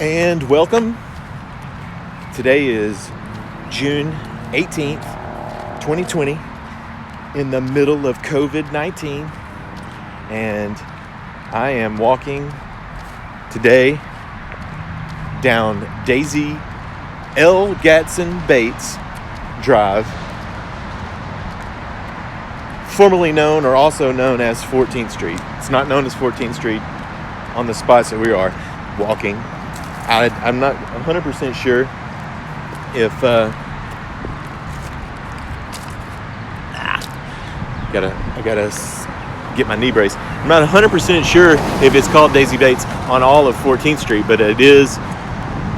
And welcome. Today is June 18th, 2020, in the middle of COVID-19, and I am walking today down Daisy L. Gatson Bates Drive, formerly known or also known as 14th Street. It's not known as 14th Street on the spots that we are walking. I'm not 100% sure if I gotta get my knee brace. I'm not 100% sure if it's called Daisy Bates on all of 14th Street, but it is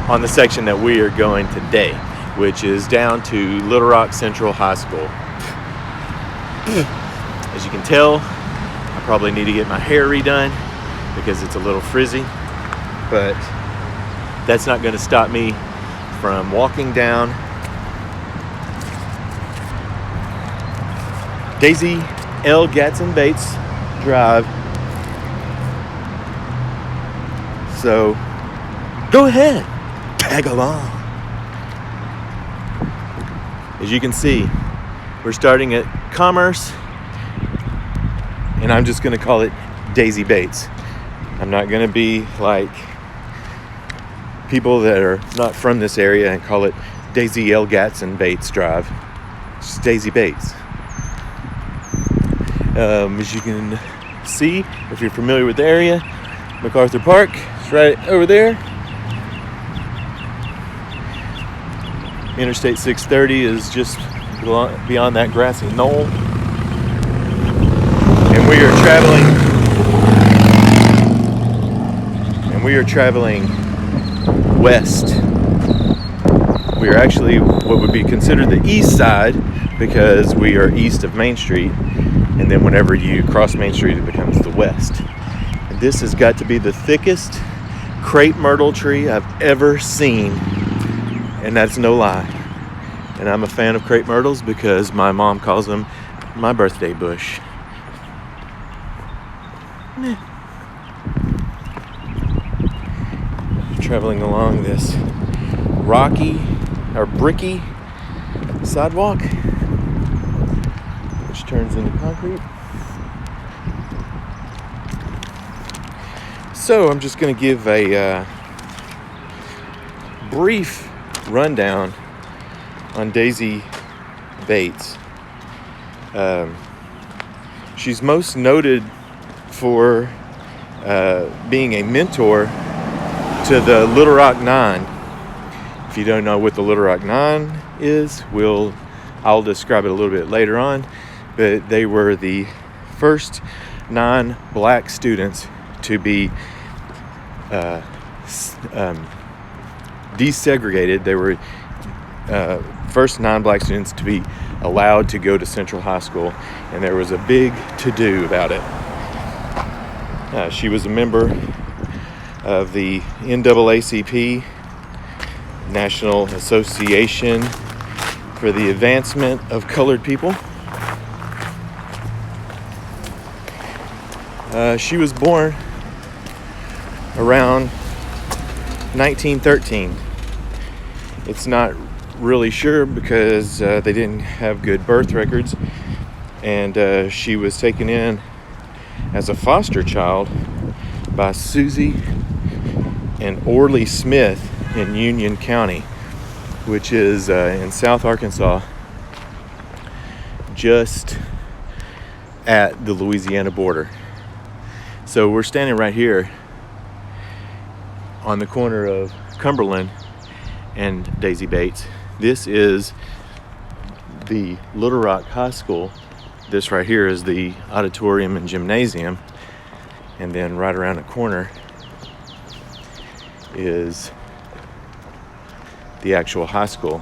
on the section that we are going today, which is down to Little Rock Central High School. As you can tell, I probably need to get my hair redone because it's a little frizzy, but that's not going to stop me from walking down Daisy L. Gatson Bates Drive. So go ahead, tag along. As you can see, we're starting at Commerce, and I'm just going to call it Daisy Bates. I'm not going to be like people that are not from this area and call it Daisy L. Gatson Bates Drive. It's just Daisy Bates. As you can see, if you're familiar with the area, MacArthur Park is right over there. Interstate 630 is just beyond that grassy knoll. And we are traveling west. We are actually what would be considered the east side because we are east of Main Street, and then whenever you cross Main Street it becomes the west. And this has got to be the thickest crepe myrtle tree I've ever seen, and that's no lie. And I'm a fan of crepe myrtles because my mom calls them my birthday bush. Traveling along this rocky or bricky sidewalk, which turns into concrete. So I'm just going to give a brief rundown on Daisy Bates. She's most noted for being a mentor to the Little Rock Nine. If you don't know what the Little Rock Nine is, I'll describe it a little bit later on, but they were the first 9 black students to be desegregated. They were first 9 black students to be allowed to go to Central High School, and there was a big to-do about it. She was a member of the NAACP, National Association for the Advancement of Colored People. She was born around 1913. It's not really sure because they didn't have good birth records, and she was taken in as a foster child by Susie and Orley Smith in Union County, which is in South Arkansas, just at the Louisiana border. So we're standing right here on the corner of Cumberland and Daisy Bates. This is the Little Rock High School. This right here is the auditorium and gymnasium, and then right around the corner is the actual high school.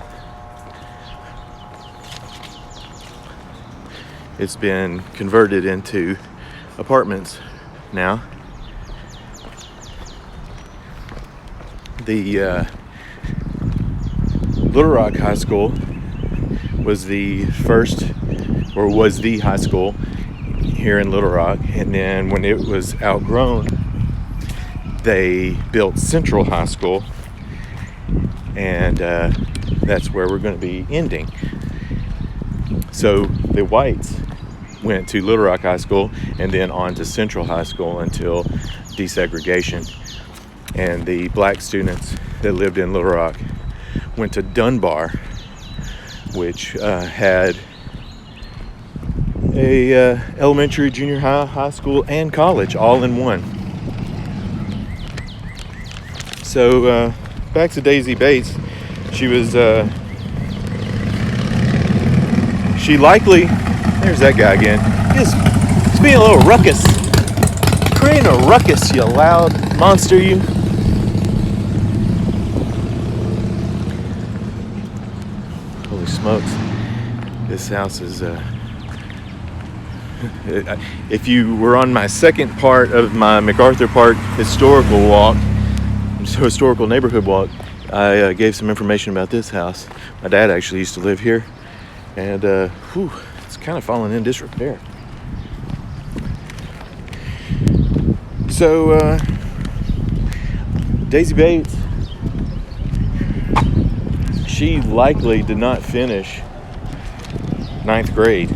It's been converted into apartments now. The Little Rock High School was the high school here in Little Rock, and then when it was outgrown, they built Central High School, and that's where we're going to be ending. So the whites went to Little Rock High School and then on to Central High School until desegregation. And the black students that lived in Little Rock went to Dunbar, which had a elementary, junior high, high school, and college all in one. So back to Daisy Bates. She was she likely, there's that guy again. He's being a little ruckus. Creating a ruckus, you loud monster, you. Holy smokes. This house is, if you were on my second part of my MacArthur Park historical neighborhood walk, I gave some information about this house. My dad actually used to live here, and it's kind of fallen in disrepair. So Daisy Bates, she likely did not finish 9th grade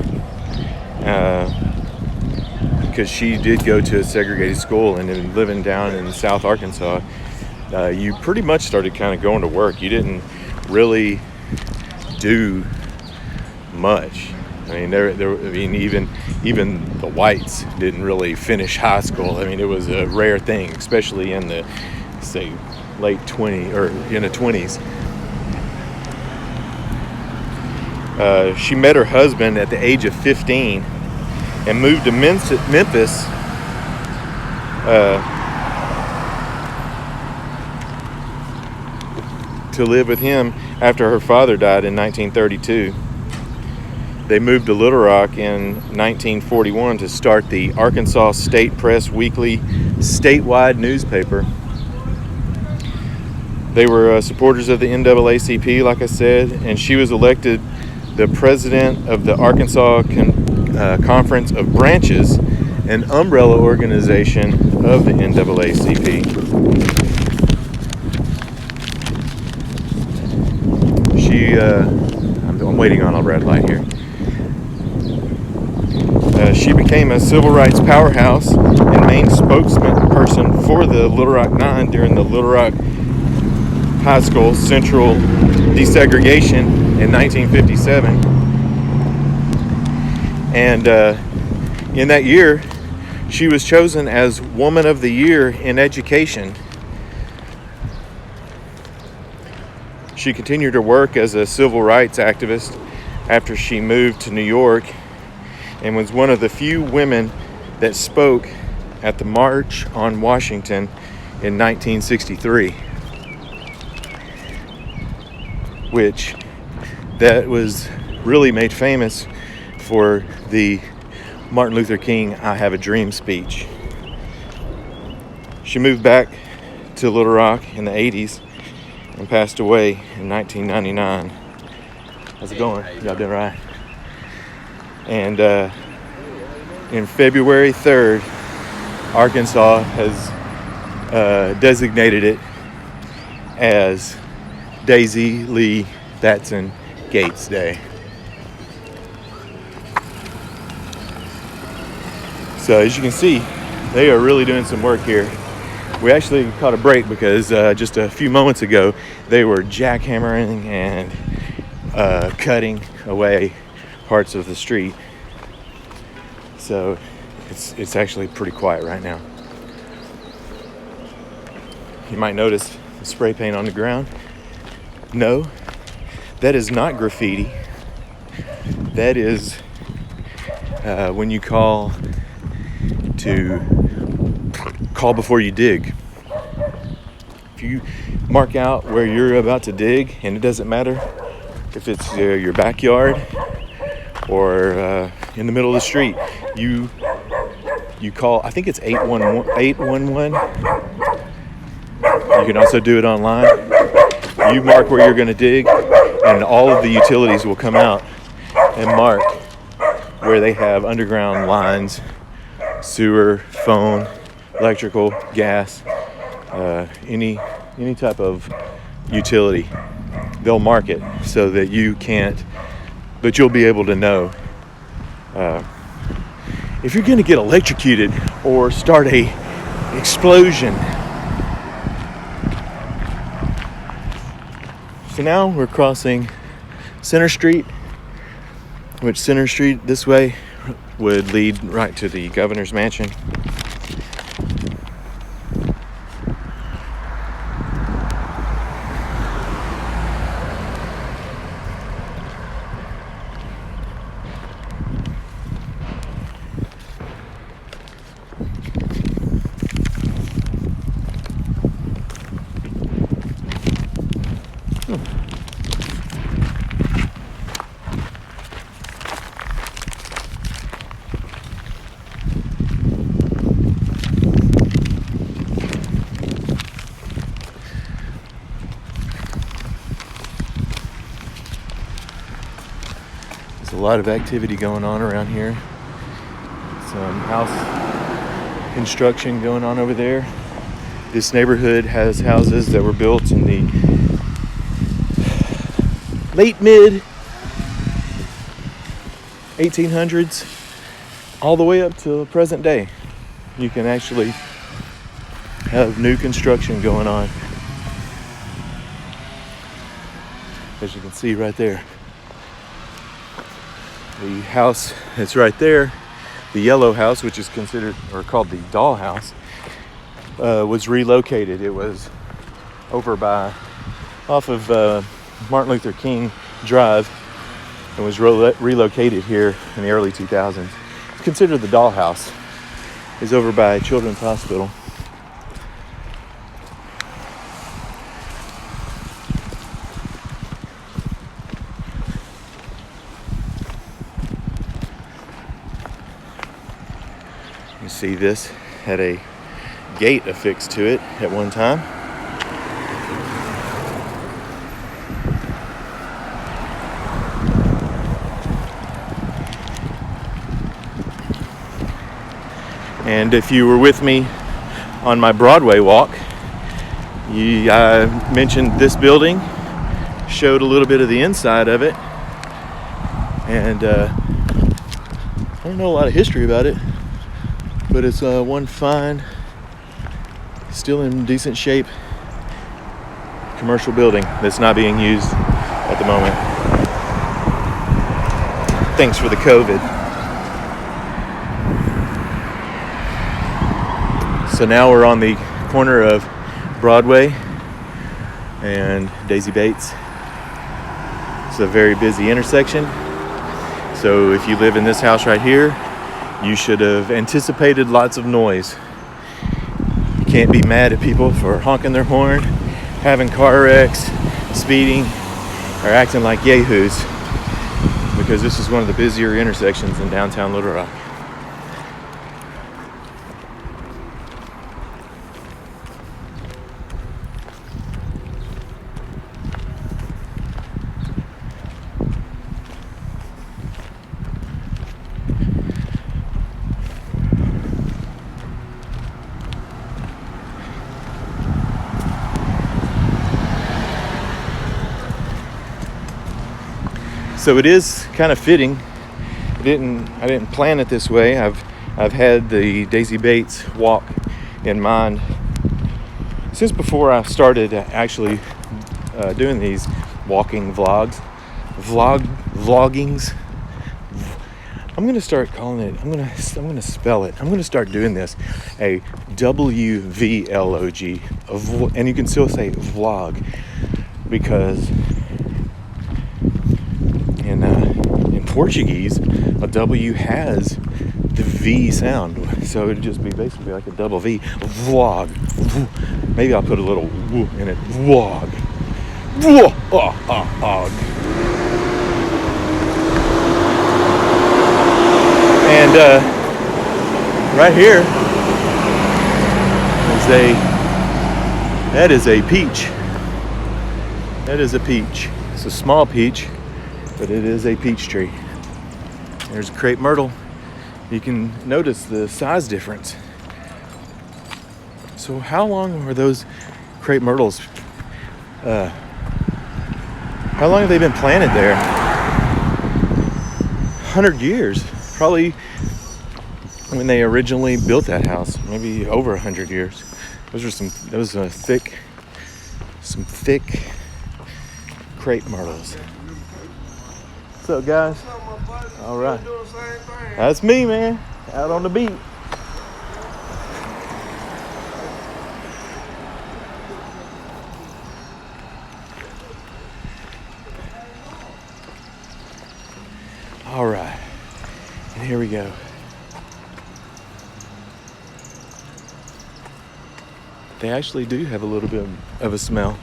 because she did go to a segregated school, and then living down in South Arkansas, you pretty much started kind of going to work. You didn't really do much. I mean, even the whites didn't really finish high school. I mean, it was a rare thing, especially in the, say, late 20s or in the 20s. She met her husband at the age of 15 and moved to Memphis to live with him after her father died in 1932. They moved to Little Rock in 1941 to start the Arkansas State Press Weekly statewide newspaper. They were supporters of the NAACP, like I said, and she was elected the president of the Arkansas Conference of Branches, an umbrella organization of the NAACP. I'm waiting on a red light here. She became a civil rights powerhouse and main spokesperson for the Little Rock Nine during the Little Rock High School Central desegregation in 1957. And in that year, she was chosen as Woman of the Year in Education. She continued her work as a civil rights activist after she moved to New York, and was one of the few women that spoke at the March on Washington in 1963, which that was really made famous for the Martin Luther King "I Have a Dream" speech. She moved back to Little Rock in the 80s and passed away in 1999. How's it going? Y'all doing right? And in February 3rd, Arkansas has designated it as Daisy Lee Gatson Gates Day. So as you can see, they are really doing some work here. We actually caught a break because just a few moments ago, they were jackhammering and cutting away parts of the street. So it's actually pretty quiet right now. You might notice the spray paint on the ground. No, that is not graffiti. That is when you call before you dig. If you mark out where you're about to dig, and it doesn't matter if it's your backyard or in the middle of the street, you call, I think it's 811. You can also do it online. You mark where you're going to dig, and all of the utilities will come out and mark where they have underground lines, sewer, phone, electrical, gas, any type of utility. They'll mark it so that you can't, but you'll be able to know if you're going to get electrocuted or start a explosion. So now we're crossing Center Street, which Center Street this way would lead right to the governor's mansion. There's a lot of activity going on around here. Some house construction going on over there. This neighborhood has houses that were built in the late mid 1800s all the way up to the present day. You can actually have new construction going on, as you can see right there. The house that's right there, the yellow house, which is considered or called the doll house, was relocated. It was over off of Martin Luther King Drive and was relocated here in the early 2000s. It's considered the doll house. It's over by Children's Hospital. You see this had a gate affixed to it at one time. And if you were with me on my Broadway walk, I mentioned this building, showed a little bit of the inside of it, and I don't know a lot of history about it, but it's one fine, still in decent shape commercial building that's not being used at the moment. Thanks for the COVID. So now we're on the corner of Broadway and Daisy Bates. It's a very busy intersection. So if you live in this house right here, you should have anticipated lots of noise. You can't be mad at people for honking their horn, having car wrecks, speeding, or acting like yahoos, because this is one of the busier intersections in downtown Little Rock. So it is kind of fitting. I didn't plan it this way. I've had the Daisy Bates walk in mind since before I started actually doing these walking vloggings. I'm gonna start calling it. I'm gonna spell it. I'm gonna start doing this a WVLOG, and you can still say vlog, because in Portuguese, a W has the V sound, so it'd just be basically like a double V. Vlog. Maybe I'll put a little W in it. Vlog. And right here is a peach. That is a peach. It's a small peach, but it is a peach tree. There's a crepe myrtle. You can notice the size difference. So how long were those crepe myrtles? How long have they been planted there? 100 years. Probably when they originally built that house. Maybe over 100 years. That was some thick crepe myrtles. What's up, guys? All right. That's me, man. Out on the beat. All right. And here we go. They actually do have a little bit of a smell.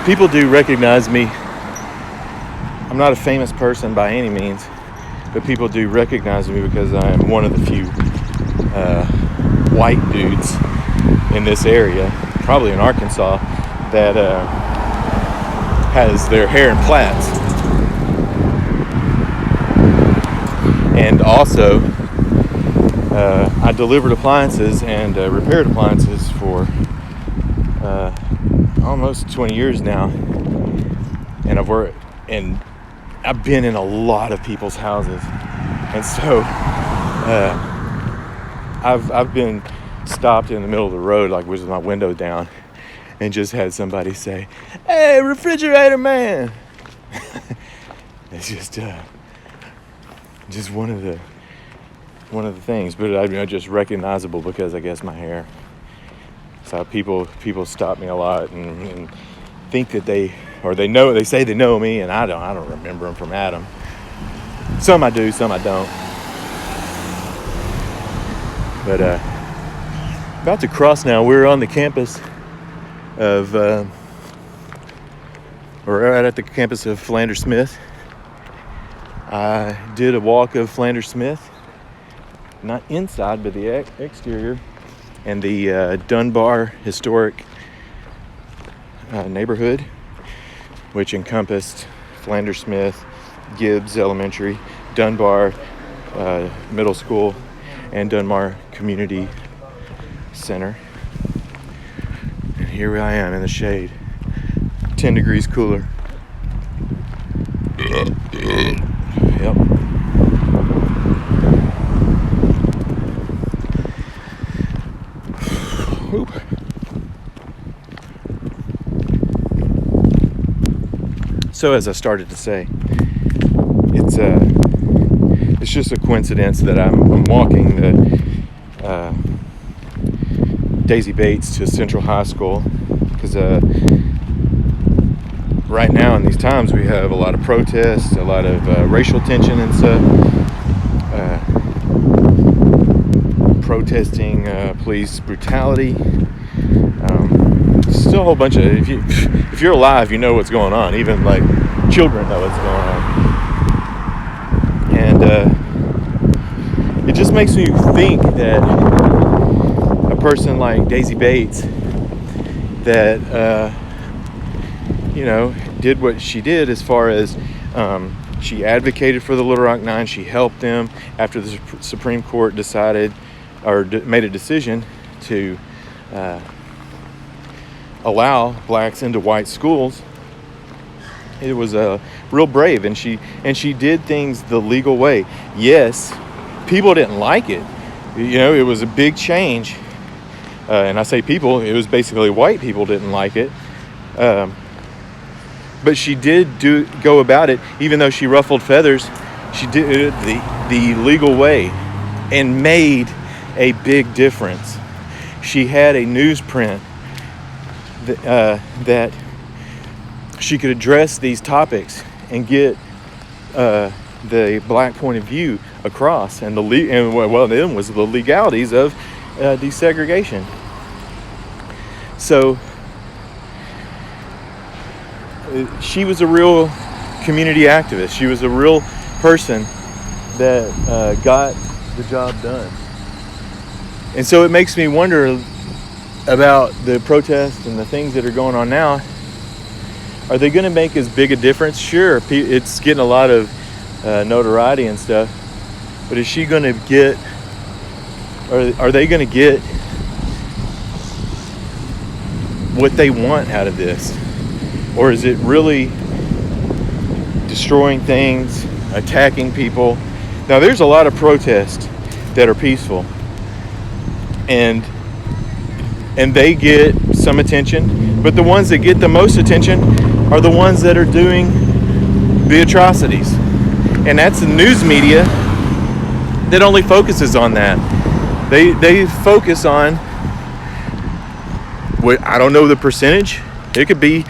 People do recognize me. I'm not a famous person by any means, but people do recognize me because I am one of the few white dudes in this area, probably in Arkansas, that has their hair in plaits. And also, I delivered appliances and repaired appliances for almost 20 years now, and I've been in a lot of people's houses, and so I've been stopped in the middle of the road, like with my window down, and just had somebody say, "Hey, refrigerator man!" It's just one of the things, but I just recognizable because I guess my hair. So people stop me a lot and think that they say they know me, and I don't remember them from Adam. Some I do, some I don't. But about to cross now. We're on the campus of we're right at the campus of Philander Smith. I did a walk of Philander Smith, not inside but the exterior, and the Dunbar Historic neighborhood, which encompassed Philander Smith, Gibbs Elementary, Dunbar Middle School, and Dunbar Community Center. And here I am in the shade, 10 degrees cooler. Yep. So as I started to say, it's just a coincidence that I'm walking the Daisy Bates to Central High School, because right now in these times we have a lot of protests, a lot of racial tension and stuff. Protesting police brutality. Still a whole bunch of, if you're alive, you know what's going on. Even like children know what's going on. And it just makes me think that a person like Daisy Bates, that did what she did as far as she advocated for the Little Rock Nine. She helped them after the Supreme Court decided or made a decision to allow blacks into white schools. It was real brave, and she did things the legal way. Yes, people didn't like it. It was a big change, and I say people, it was basically white people didn't like it. But she did go about it, even though she ruffled feathers. She did it the legal way, and made a big difference. She had a newsprint that she could address these topics and get the black point of view across, and then was the legalities of desegregation. So she was a real community activist. She was a real person that got the job done. And so it makes me wonder, about the protests and the things that are going on now, are they going to make as big a difference? Sure, it's getting a lot of notoriety and stuff, but is she going to get, or are they going to get what they want out of this? Or is it really destroying things, attacking people? Now, there's a lot of protests that are peaceful, and they get some attention, but the ones that get the most attention are the ones that are doing the atrocities. And that's the news media that only focuses on that. They focus on what, I don't know the percentage. It could be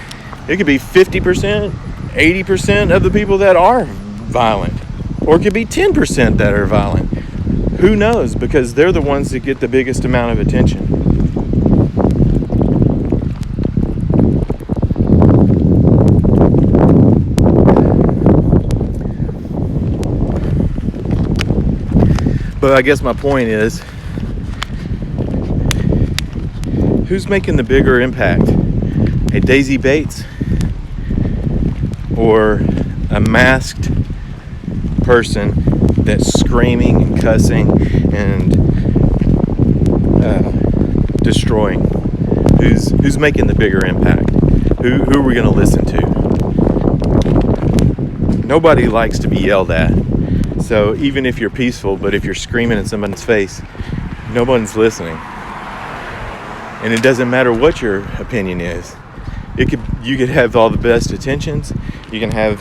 50%, 80% of the people that are violent, or it could be 10% that are violent. Who knows? Because they're the ones that get the biggest amount of attention. But I guess my point is, who's making the bigger impact? A Daisy Bates or a masked person that's screaming and cussing and destroying? Who's making the bigger impact? Who are we going to listen to? Nobody likes to be yelled at. So even if you're peaceful, but if you're screaming in someone's face, no one's listening. And it doesn't matter what your opinion is. You could have all the best intentions. You can have,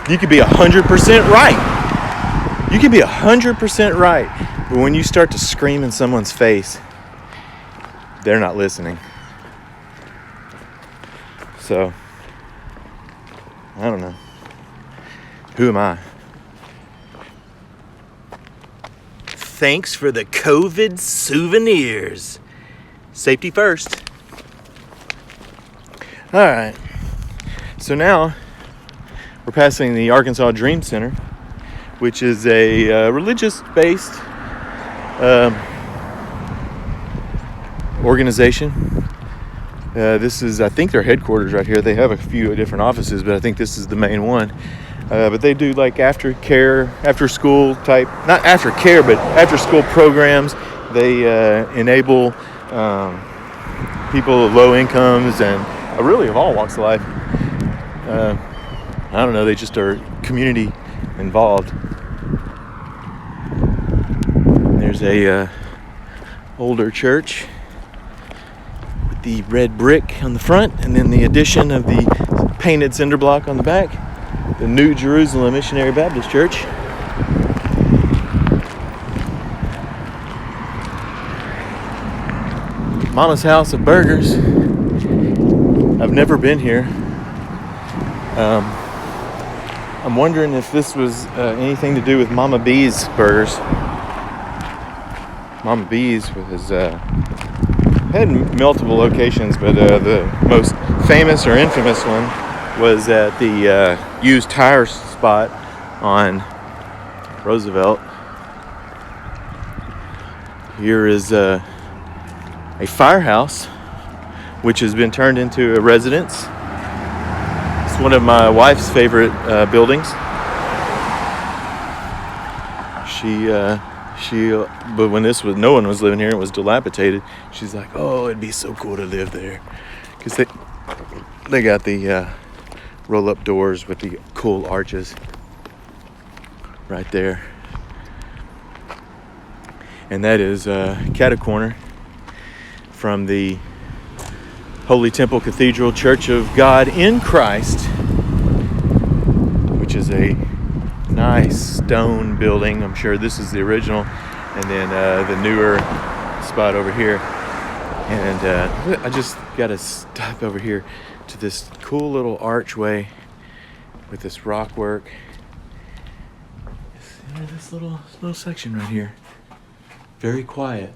you could be 100% right. You could be 100% right. But when you start to scream in someone's face, they're not listening. So, I don't know. Who am I? Thanks for the COVID souvenirs. Safety first. All right. So now we're passing the Arkansas Dream Center, which is a religious-based organization. This is, I think, their headquarters right here. They have a few different offices, but I think this is the main one. But they do like after school type, not after care, but after school programs. They enable people of low incomes and really of all walks of life. I don't know, they just are community involved. There's a older church with the red brick on the front, and then the addition of the painted cinder block on the back. The New Jerusalem Missionary Baptist Church. Mama's House of Burgers. I've never been here. I'm wondering if this was anything to do with Mama B's Burgers. Mama B's was had multiple locations, but the most famous or infamous one was at the used tire spot on Roosevelt. Here is a firehouse, which has been turned into a residence. It's one of my wife's favorite buildings. But when no one was living here, it was dilapidated. She's like, "Oh, it'd be so cool to live there," because they got the roll-up doors with the cool arches right there. And that is Catacorner from the Holy Temple Cathedral Church of God in Christ, which is a nice stone building. I'm sure this is the original, and then the newer spot over here. And I just got to stop over here to this cool little archway with this rock work. This little section right here. Very quiet.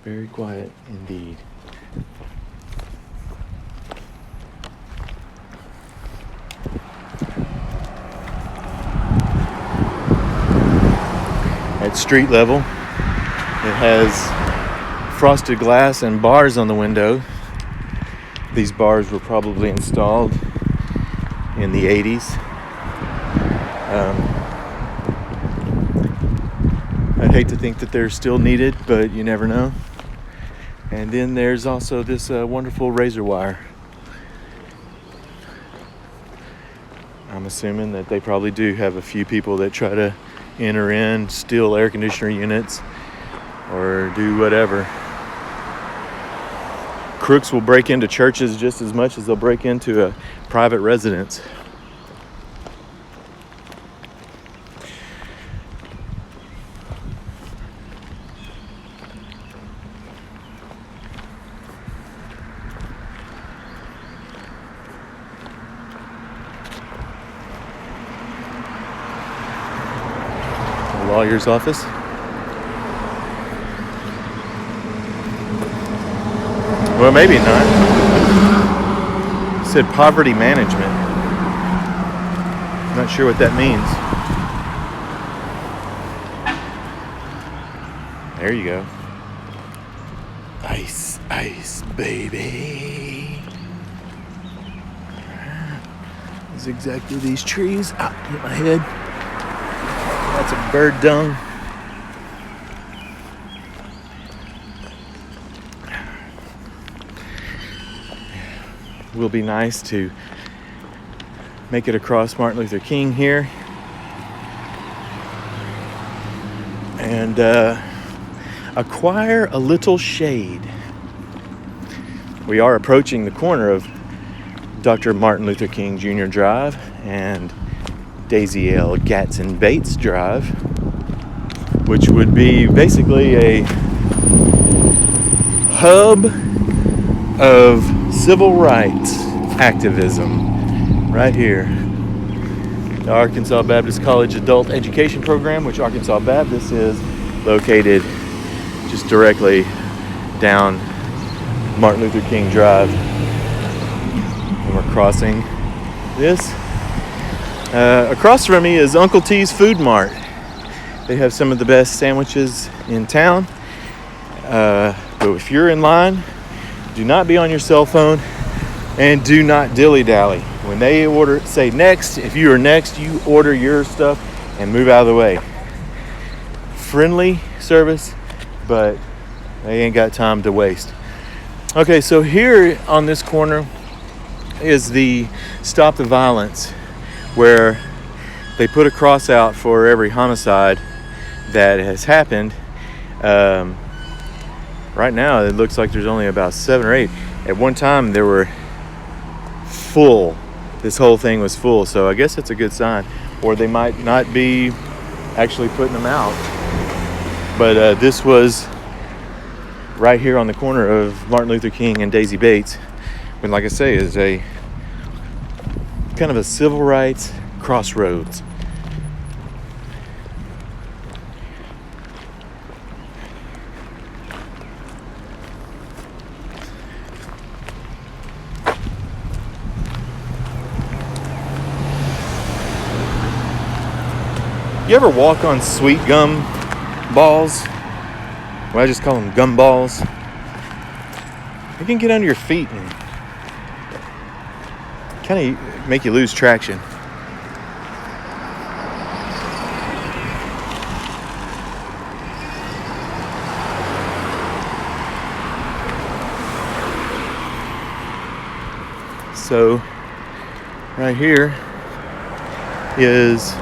Very quiet indeed. At street level, It has frosted glass and bars on the window. These bars were probably installed in the 80s. I'd hate to think that they're still needed, but you never know. And then there's also this wonderful razor wire. I'm assuming that they probably do have a few people that try to enter in, steal air conditioner units, or do whatever. Crooks will break into churches just as much as they'll break into a private residence. The lawyer's office. Well, maybe not. It said poverty management. I'm not sure what that means. There you go. Ice, ice, baby. Zigzag through these trees. Ah, hit my head. That's a bird dung. Will be nice to make it across Martin Luther King here and acquire a little shade. We are approaching the corner of Dr. Martin Luther King Jr. Drive and Daisy L. Gatson Bates Drive, which would be basically a hub of civil rights activism right here. The Arkansas Baptist College Adult Education Program, which Arkansas Baptist is located just directly down Martin Luther King Drive. And we're crossing this. Across from me is Uncle T's Food Mart. They have some of the best sandwiches in town. But if you're in line, do not be on your cell phone and do not dilly-dally. When they order, say next. If you are next, you order your stuff and move out of the way. Friendly service, but they ain't got time to waste. Okay, so here on this corner is the Stop the Violence, where they put a cross out for every homicide that has happened. Right now, it looks like there's only about 7 or 8. At one time, there were full. This whole thing was full, so I guess that's a good sign. Or they might not be actually putting them out. But this was right here on the corner of Martin Luther King and Daisy Bates. And like I say, is a kind of a civil rights crossroads. You ever walk on sweet gum balls? Well, I just call them gum balls. They can get under your feet and kind of make you lose traction. So, right here is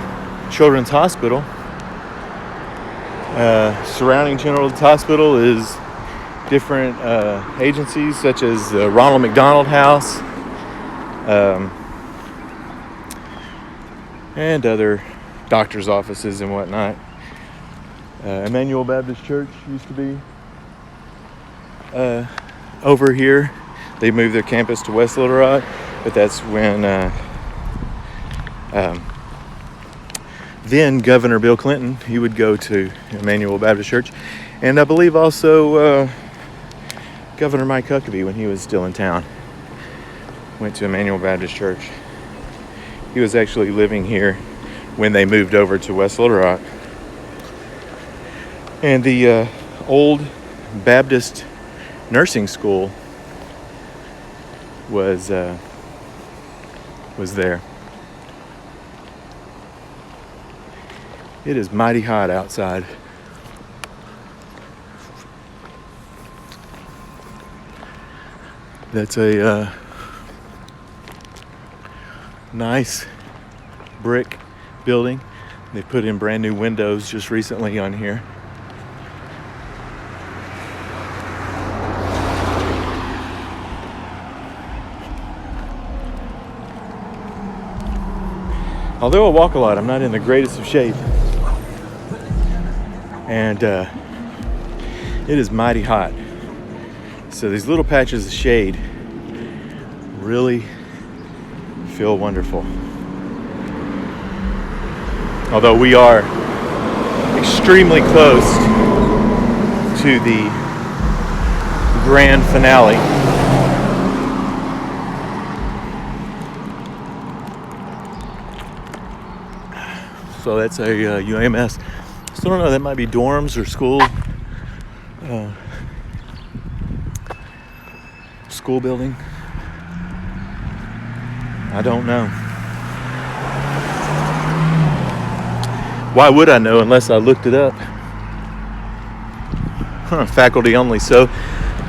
Children's Hospital. Surrounding Children's Hospital is different agencies such as the Ronald McDonald House and other doctor's offices and whatnot. Emmanuel Baptist Church used to be over here. They moved their campus to West Little Rock, but that's when then Governor Bill Clinton, he would go to Emmanuel Baptist Church, and I believe also Governor Mike Huckabee, when he was still in town, went to Emmanuel Baptist Church. He was actually living here when they moved over to West Little Rock. And the old Baptist nursing school was there. It is mighty hot outside. That's a nice brick building. They put in brand new windows just recently on here. Although I walk a lot, I'm not in the greatest of shape. And it is mighty hot. So these little patches of shade really feel wonderful. Although we are extremely close to the grand finale. So that's a UAMS. Still don't know, that might be dorms or school building. I don't know. Why would I know unless I looked it up? Faculty only, so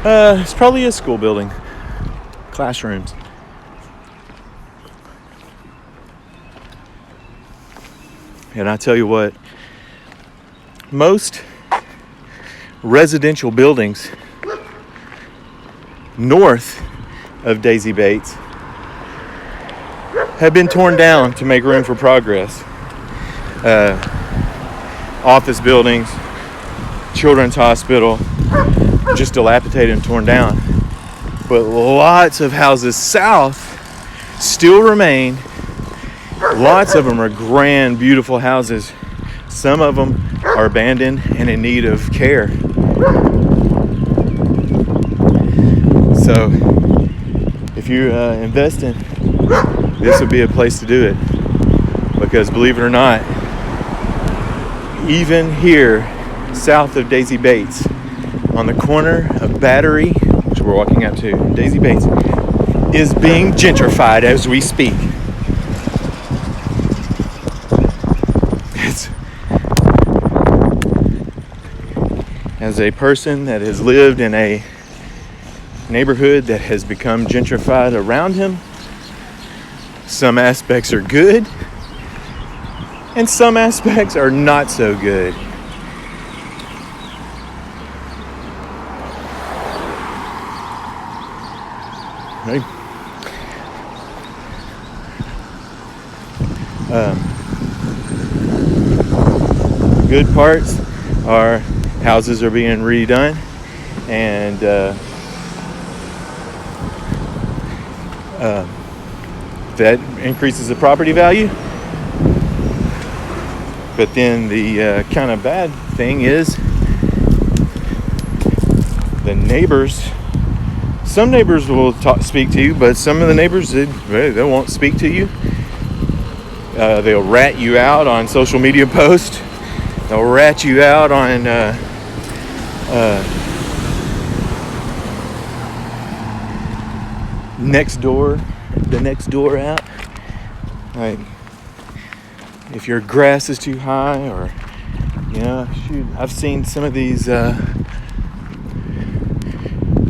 it's probably a school building. Classrooms. And I tell you what, most residential buildings north of Daisy Bates have been torn down to make room for progress. Office buildings, children's hospital, just dilapidated and torn down. But lots of houses south still remain. Lots of them are grand, beautiful houses. Some of them are abandoned and in need of care. So, if you're investing, this would be a place to do it. Because believe it or not, even here, south of Daisy Bates, on the corner of Battery, which we're walking up to, Daisy Bates, is being gentrified as we speak. As a person that has lived in a neighborhood that has become gentrified around him, some aspects are good and some aspects are not so good. Right? Good parts are houses are being redone, and that increases the property value. But then the kind of bad thing is the neighbors. Some neighbors will speak to you, but some of the neighbors they won't speak to you. They'll rat you out on social media posts. They'll rat you out on the next door out. Like, if your grass is too high, or I've seen some of these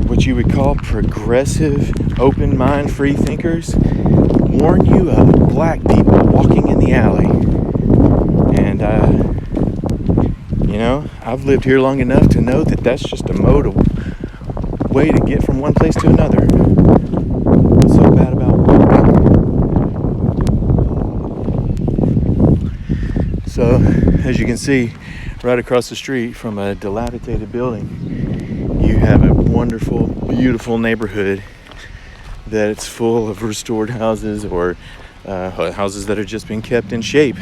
what you would call progressive, open mind, free thinkers warn you of black people walking in the alley. And I've lived here long enough to know that that's just a way to get from one place to another. What's so bad about walking? So, as you can see, right across the street from a dilapidated building, you have a wonderful, beautiful neighborhood that's full of restored houses, or houses that have just been kept in shape.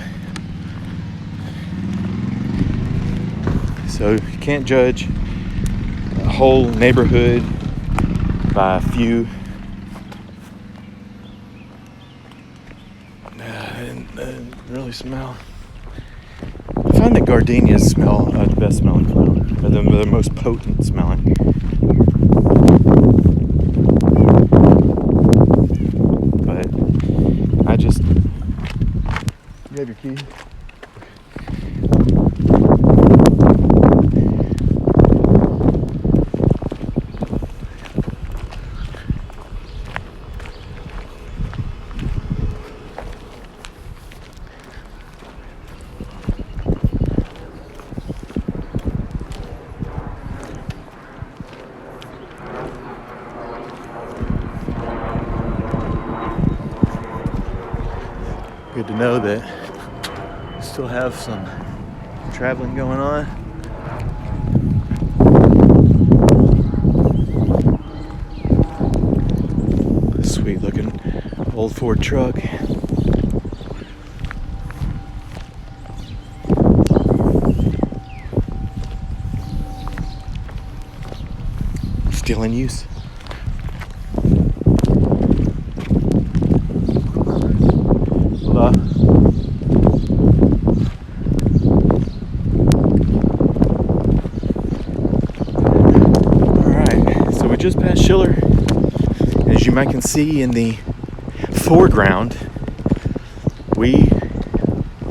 So you can't judge a whole neighborhood by a few. I didn't really smell. I find that gardenias smell the best smelling flower. are the most potent smelling. But you have your key? Good to know that we still have some traveling going on. Sweet looking old Ford truck. Still in use. Just past Schiller. As you might can see in the foreground, we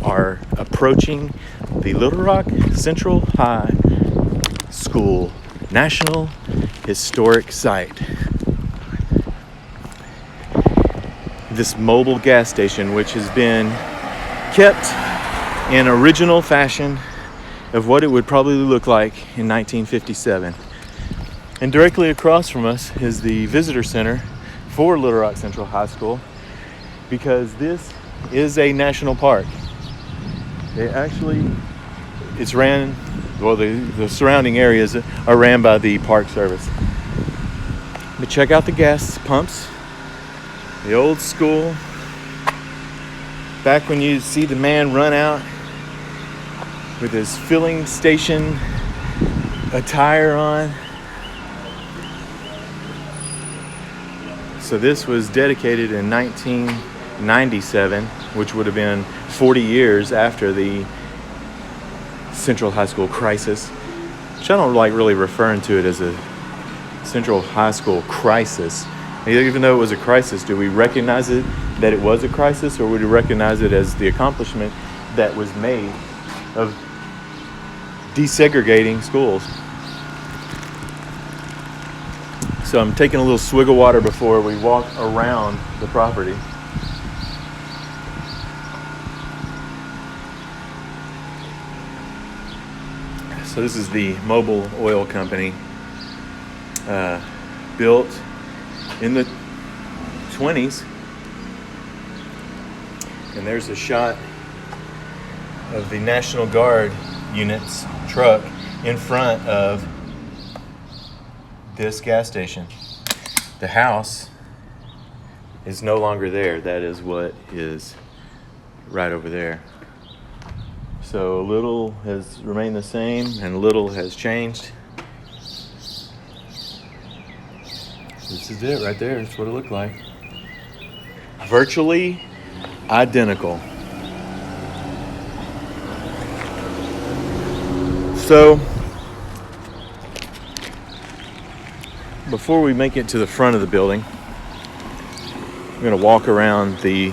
are approaching the Little Rock Central High School National Historic Site. This mobile gas station, which has been kept in original fashion of what it would probably look like in 1957. And directly across from us is the visitor center for Little Rock Central High School, because this is a national park. The surrounding areas are ran by the Park Service. But check out the gas pumps, the old school, back when you see the man run out with his filling station attire on. So this was dedicated in 1997, which would have been 40 years after the Central High School crisis, which I don't like really referring to it as a Central High School crisis. Even though it was a crisis, do we recognize it that it was a crisis, or would we recognize it as the accomplishment that was made of desegregating schools? So I'm taking a little swig of water before we walk around the property. So this is the Mobil Oil Company, built in the 20s. And there's a shot of the National Guard unit's truck in front of this gas station. The house is no longer there. That is what is right over there. So little has remained the same and little has changed. This is it right there. That's what it looked like. Virtually identical. So before we make it to the front of the building, I'm going to walk around the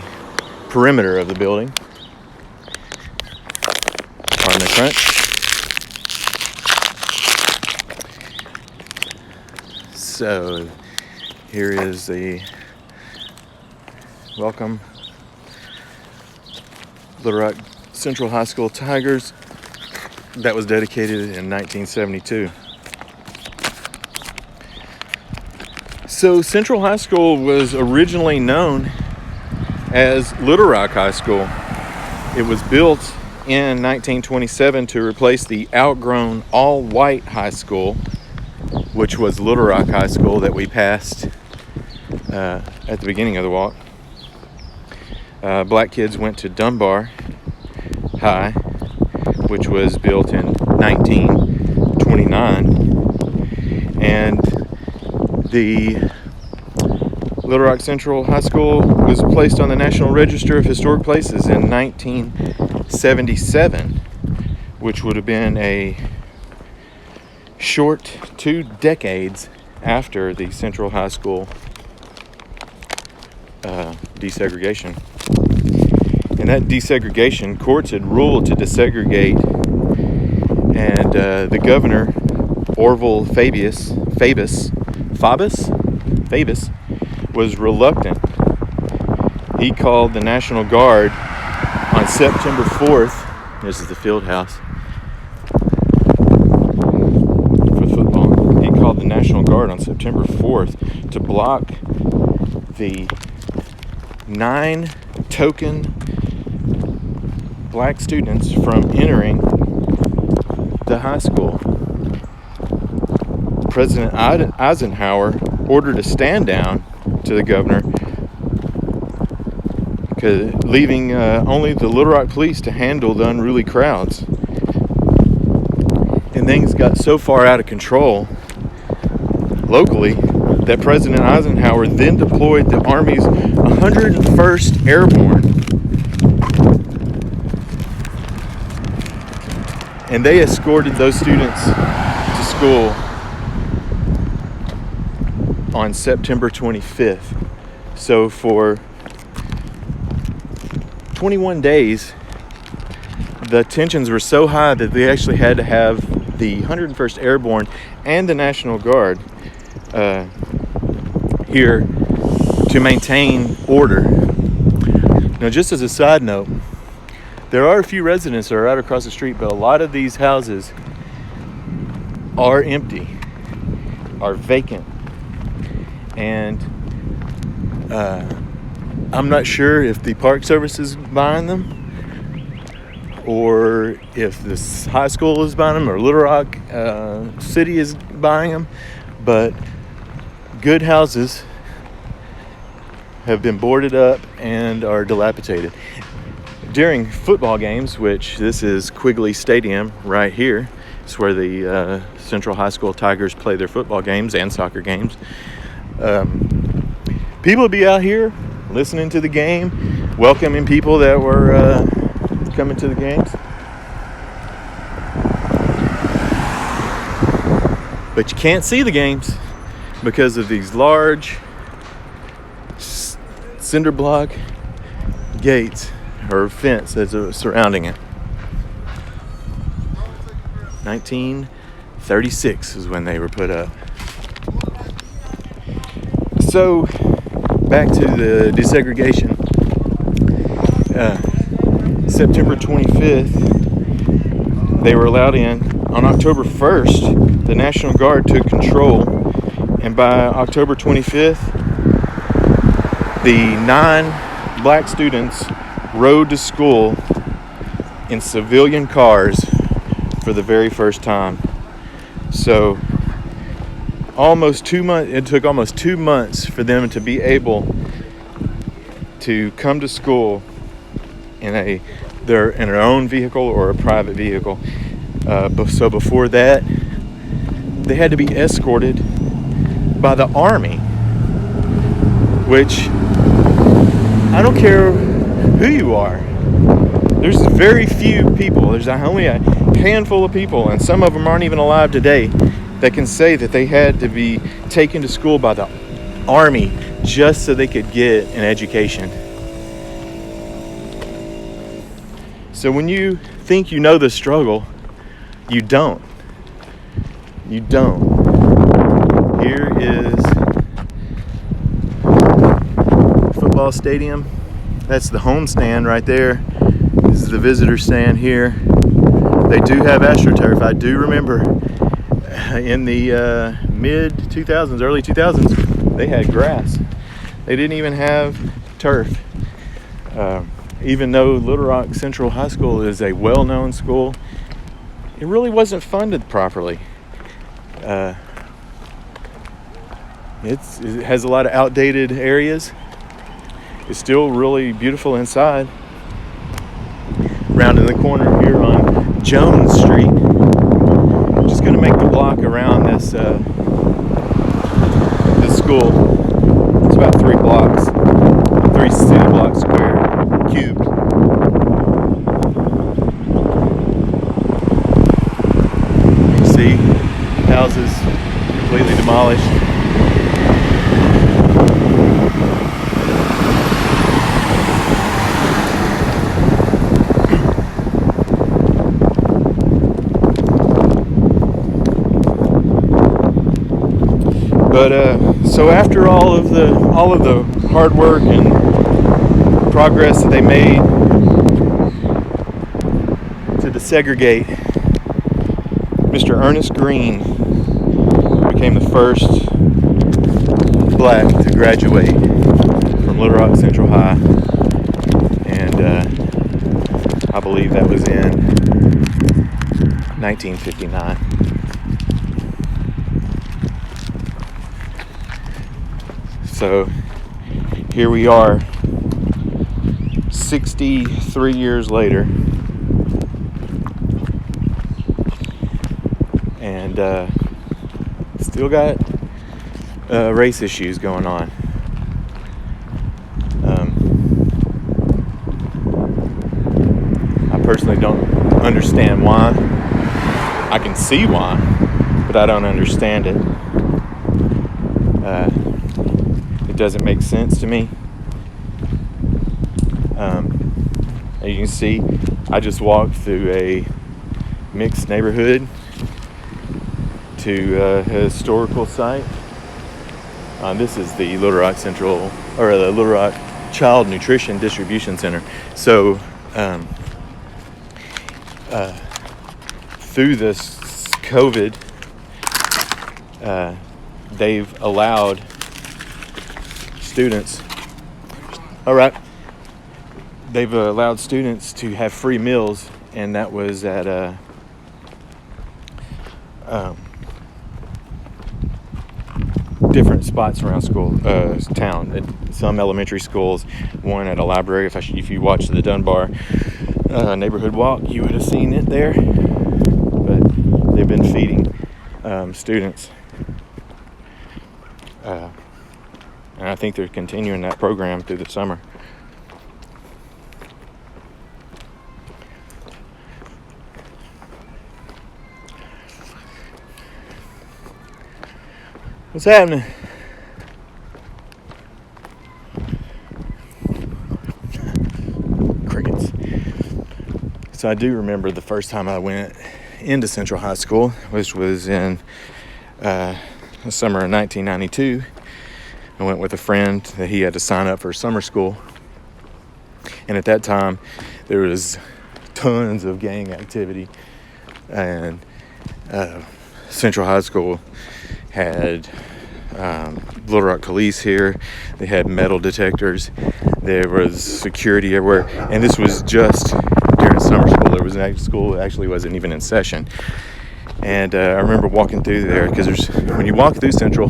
perimeter of the building. On the front. So here is the welcome Little Rock Central High School Tigers. That was dedicated in 1972. So Central High School was originally known as Little Rock High School. It was built in 1927 to replace the outgrown all-white high school, which was Little Rock High School that we passed at the beginning of the walk. Black kids went to Dunbar High, which was built in 1929, and the Little Rock Central High School was placed on the National Register of Historic Places in 1977, which would have been a short 2 decades after the Central High School desegregation. And that desegregation, courts had ruled to desegregate, and the governor, Orville Fabius, was reluctant. He called the National Guard on September 4th. This is the field house for football. He called the National Guard on September 4th to block the 9 token black students from entering the high school. President Eisenhower ordered a stand down to the governor, leaving only the Little Rock police to handle the unruly crowds. And things got so far out of control locally that President Eisenhower then deployed the Army's 101st Airborne. And they escorted those students to school on September 25th. So for 21 days, the tensions were so high that they actually had to have the 101st Airborne and the National Guard here to maintain order. Now, just as a side note, there are a few residents that are right across the street, but a lot of these houses are empty, are vacant. And I'm not sure if the Park Service is buying them, or if this high school is buying them, or Little Rock City is buying them, but good houses have been boarded up and are dilapidated. During football games, which this is Quigley Stadium right here, it's where the Central High School Tigers play their football games and soccer games. People would be out here listening to the game, welcoming people that were coming to the games. But you can't see the games because of these large cinder block gates or fence that's surrounding it. 1936 is when they were put up. So, back to the desegregation. September 25th, they were allowed in. On October 1st, the National Guard took control, and by October 25th, the 9 black students rode to school in civilian cars for the very first time. So, it took almost 2 months for them to be able to come to school in their own vehicle or a private vehicle. So before that, they had to be escorted by the Army, which I don't care who you are. There's very few people. There's only a handful of people, and some of them aren't even alive today, that can say that they had to be taken to school by the Army just so they could get an education. So when you think you know the struggle, you don't. You don't. Here is football stadium. That's the home stand right there. This is the visitor stand here. They do have AstroTurf. I do remember in the mid 2000s, early 2000s, they had grass. They didn't even have turf. Even though Little Rock Central High School is a well-known school, it really wasn't funded properly. It has a lot of outdated areas. It's still really beautiful inside. Round in the corner here on Jones Street. I'm just going to make the block around this school. It's about 3 blocks, 3 city blocks square, cubed. You see how demolished. But so after all of the hard work and progress that they made to desegregate, Mr. Ernest Green became the first black to graduate from Little Rock Central High, and I believe that was in 1959. So here we are 63 years later, and still got race issues going on. I personally don't understand why. I can see why, but I don't understand it. It doesn't make sense to me. As you can see, I just walked through a mixed neighborhood to a historical site. This is the Little Rock Central, or the Little Rock Child Nutrition Distribution Center. So through this COVID, they've allowed students, they've allowed students to have free meals, and that was at different spots around town. At some elementary schools, one at a library. If you watched the Dunbar neighborhood walk, you would have seen it there. But they've been feeding students, and I think they're continuing that program through the summer. What's happening? Crickets. So I do remember the first time I went into Central High School, which was in the summer of 1992. I went with a friend that he had to sign up for summer school. And at that time, there was tons of gang activity. And Central High School had Little Rock police here. They had metal detectors. There was security everywhere. And this was just during summer school. There was school actually wasn't even in session. And I remember walking through there, because when you walk through Central,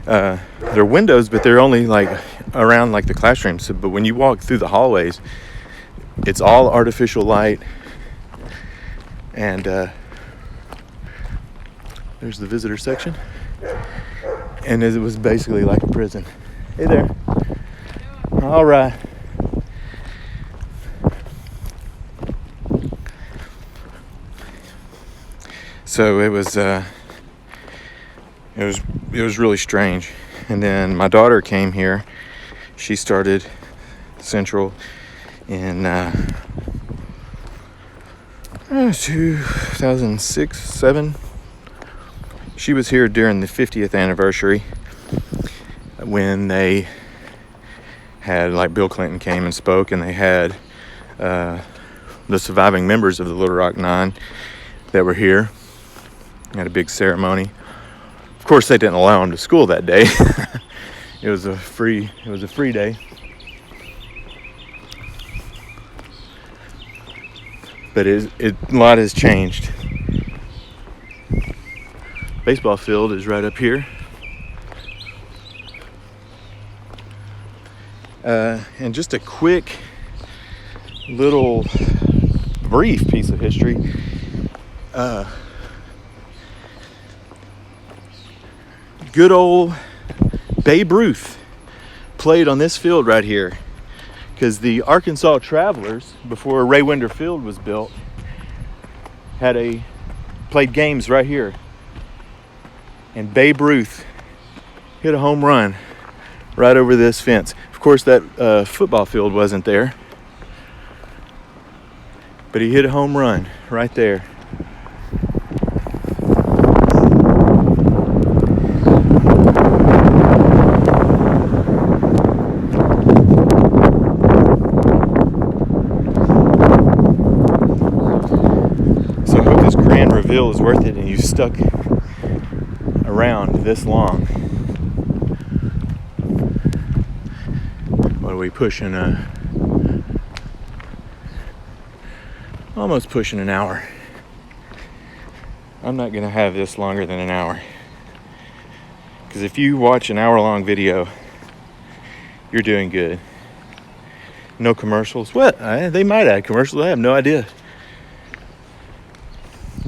there are windows, but they're only like around like the classrooms. But when you walk through the hallways, it's all artificial light. And there's the visitor section. And it was basically like a prison. Hey there. All right. So it was really strange. And then my daughter came here. She started Central in 2006-07. She was here during the 50th anniversary when they had, like, Bill Clinton came and spoke, and they had the surviving members of the Little Rock Nine that were here. Had a big ceremony. Of course, they didn't allow them to school that day. It was a free day. But a lot has changed. Baseball field is right up here. And just a quick little brief piece of history. Good old Babe Ruth played on this field right here, because the Arkansas Travelers, before Ray Winder Field was built, played games right here. And Babe Ruth hit a home run right over this fence. Of course, that football field wasn't there, but he hit a home run right there. So I hope this grand reveal is worth it and you stuck around this long. What are we pushing? Almost pushing an hour. I'm not gonna have this longer than an hour, because if you watch an hour-long video, you're doing good. No commercials. What? They might add commercials. I have no idea.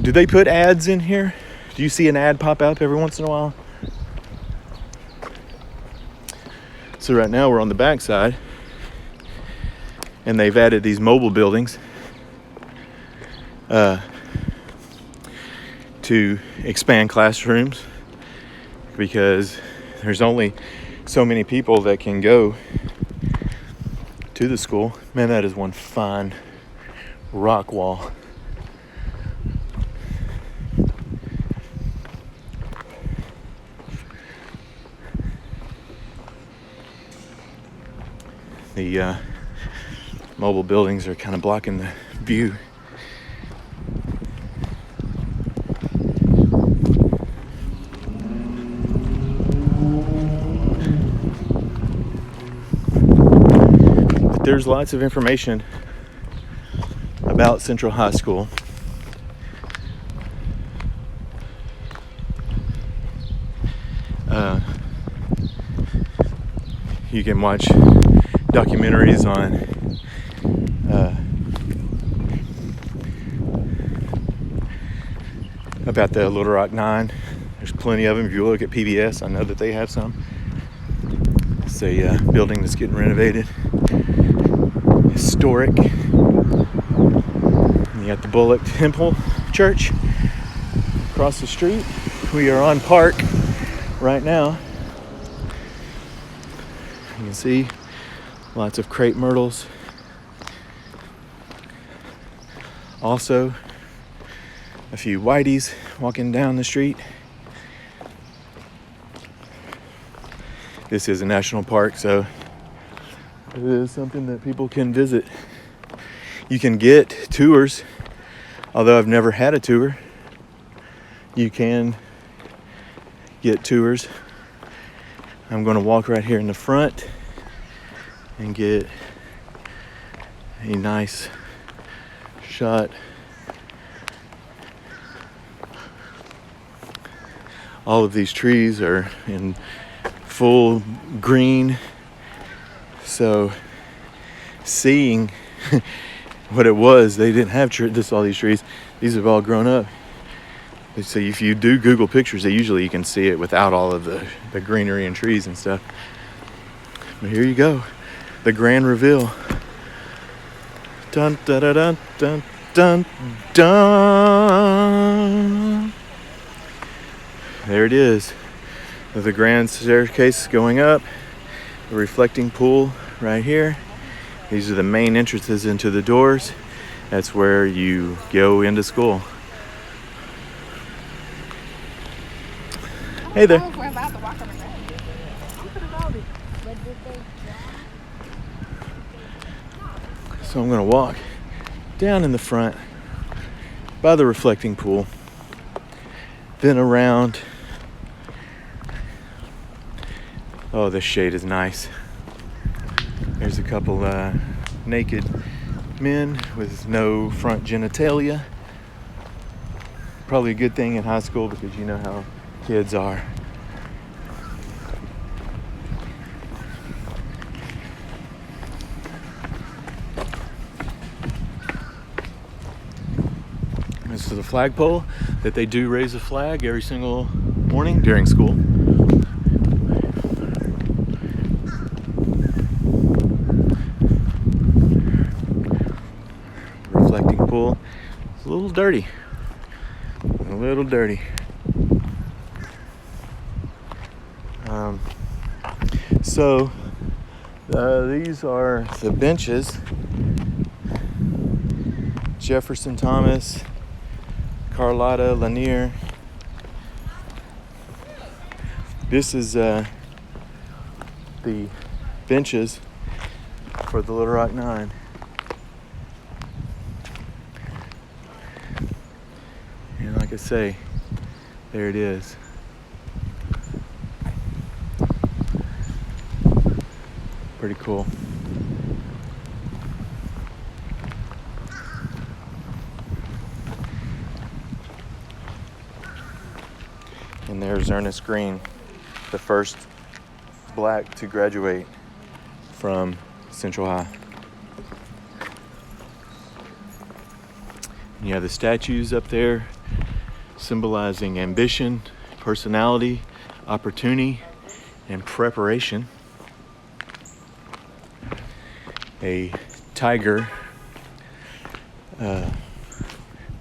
Do they put ads in here? Do you see an ad pop up every once in a while? So right now we're on the back side, and they've added these mobile buildings to expand classrooms, because there's only so many people that can go to the school. Man, that is one fine rock wall. The mobile buildings are kind of blocking the view. But there's lots of information about Central High School. You can watch documentaries on about the Little Rock Nine. There's plenty of them. If you look at PBS, I know that they have some. It's a building that's getting renovated. Historic. And you got the Bullock Temple Church across the street. We are on Park right now. You can see lots of crepe myrtles. Also, a few whiteys walking down the street. This is a national park, so it is something that people can visit. You can get tours, although I've never had a tour. You can get tours. I'm going to walk right here in the front and get a nice shot. All of these trees are in full green, so seeing what it was, they didn't have all these trees. These have all grown up. So if you do Google pictures, usually you can see it without all of the greenery and trees and stuff. But here you go, the grand reveal. Dun dun dun dun dun dun. There it is. The grand staircase going up. The reflecting pool right here. These are the main entrances into the doors. That's where you go into school. Hey there. So I'm going to walk down in the front by the reflecting pool, then around. Oh, this shade is nice. There's a couple naked men with no front genitalia. Probably a good thing in high school, because you know how kids are. This is a flagpole that they do raise a flag every single morning during school. Reflecting pool. It's a little dirty. A little dirty. So these are the benches. Jefferson Thomas, Carlotta Lanier. This is the benches for the Little Rock Nine. And like I say, there it is. Pretty cool. And there's Ernest Green, the first black to graduate from Central High. And you have the statues up there symbolizing ambition, personality, opportunity, and preparation. A tiger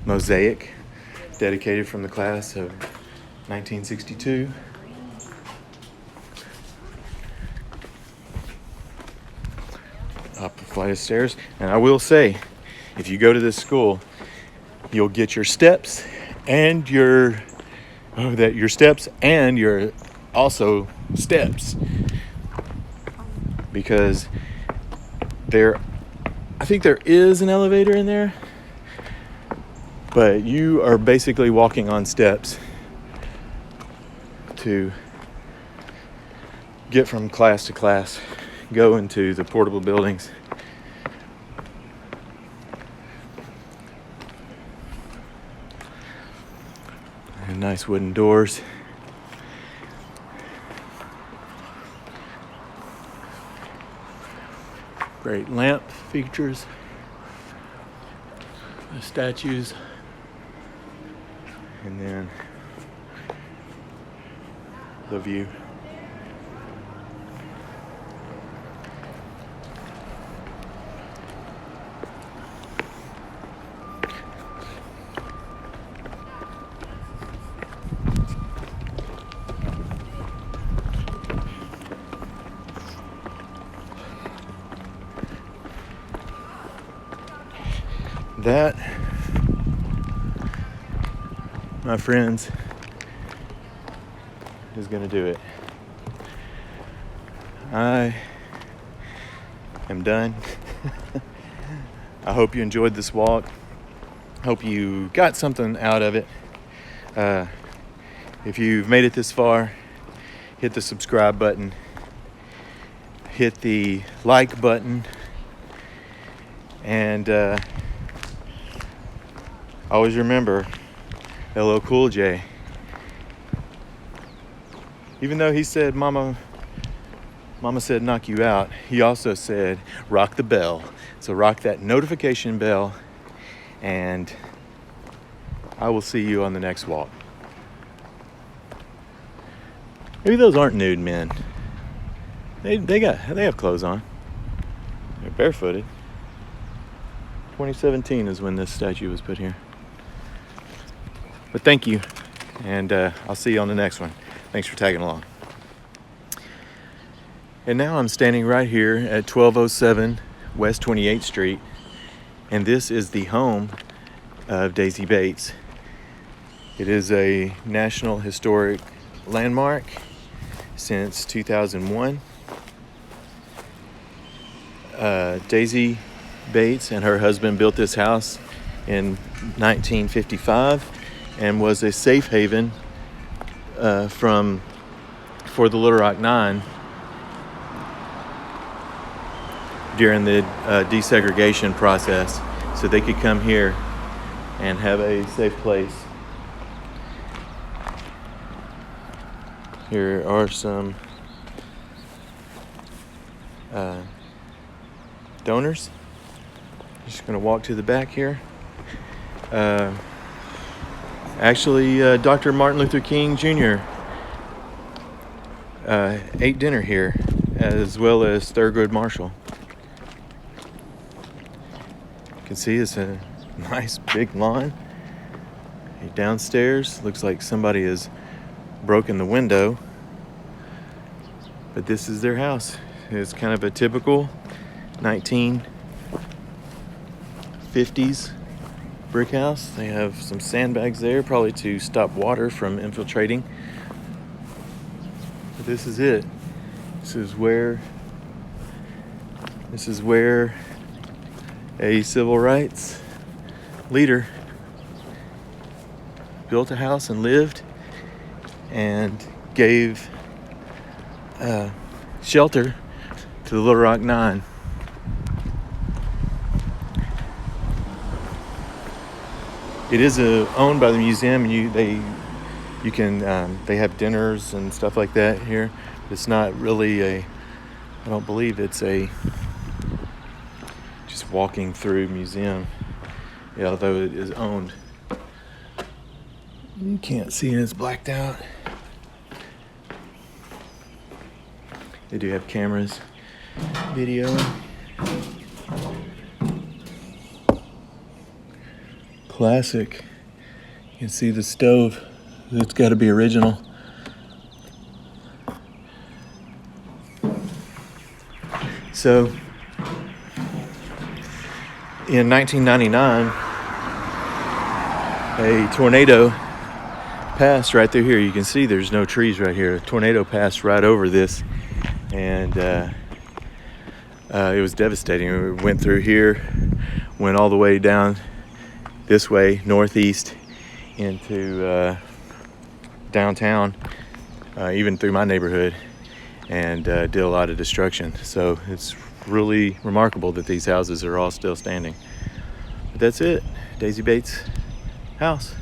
mosaic dedicated from the class of 1962. Up a flight of stairs. And I will say, if you go to this school, you'll get your steps and your steps and your also steps, because I think there is an elevator in there, but you are basically walking on steps to get from class to class, go into the portable buildings. And nice wooden doors. Great lamp features, the statues, and then the view. That, my friends, is going to do it. I am done. I hope you enjoyed this walk. Hope you got something out of it. If you've made it this far, hit the subscribe button, hit the like button, and always remember LL Cool J. Even though he said Mama said knock you out, he also said rock the bell. So rock that notification bell, and I will see you on the next walk. Maybe those aren't nude men. They have clothes on. They're barefooted. 2017 is when this statue was put here. But thank you, and I'll see you on the next one. Thanks for tagging along. And now I'm standing right here at 1207 West 28th Street, and this is the home of Daisy Bates. It is a National Historic Landmark since 2001. Daisy Bates and her husband built this house in 1955 and was a safe haven for the Little Rock Nine during the desegregation process, so they could come here and have a safe place. Here are some donors. Just going to walk to the back here. Actually, Dr. Martin Luther King Jr. Ate dinner here, as well as Thurgood Marshall. You can see it's a nice big lawn. Downstairs, looks like somebody has broken the window. But this is their house. It's kind of a typical 1950s brick house. They have some sandbags there, probably to stop water from infiltrating. But this is it. This is where a civil rights leader built a house and lived and gave shelter to the Little Rock Nine. It is owned by the museum, and they have dinners and stuff like that here. It's not really I don't believe it's a just walking through museum, although it is owned. You can't see it, it's blacked out. They do have cameras, video. Classic. You can see the stove. It's got to be original. So, in 1999, a tornado passed right through here. You can see there's no trees right here. A tornado passed right over this, and it was devastating. It went through here, went all the way down this way, northeast, into downtown, even through my neighborhood, and did a lot of destruction. So it's really remarkable that these houses are all still standing. But that's it. Daisy Bates' house.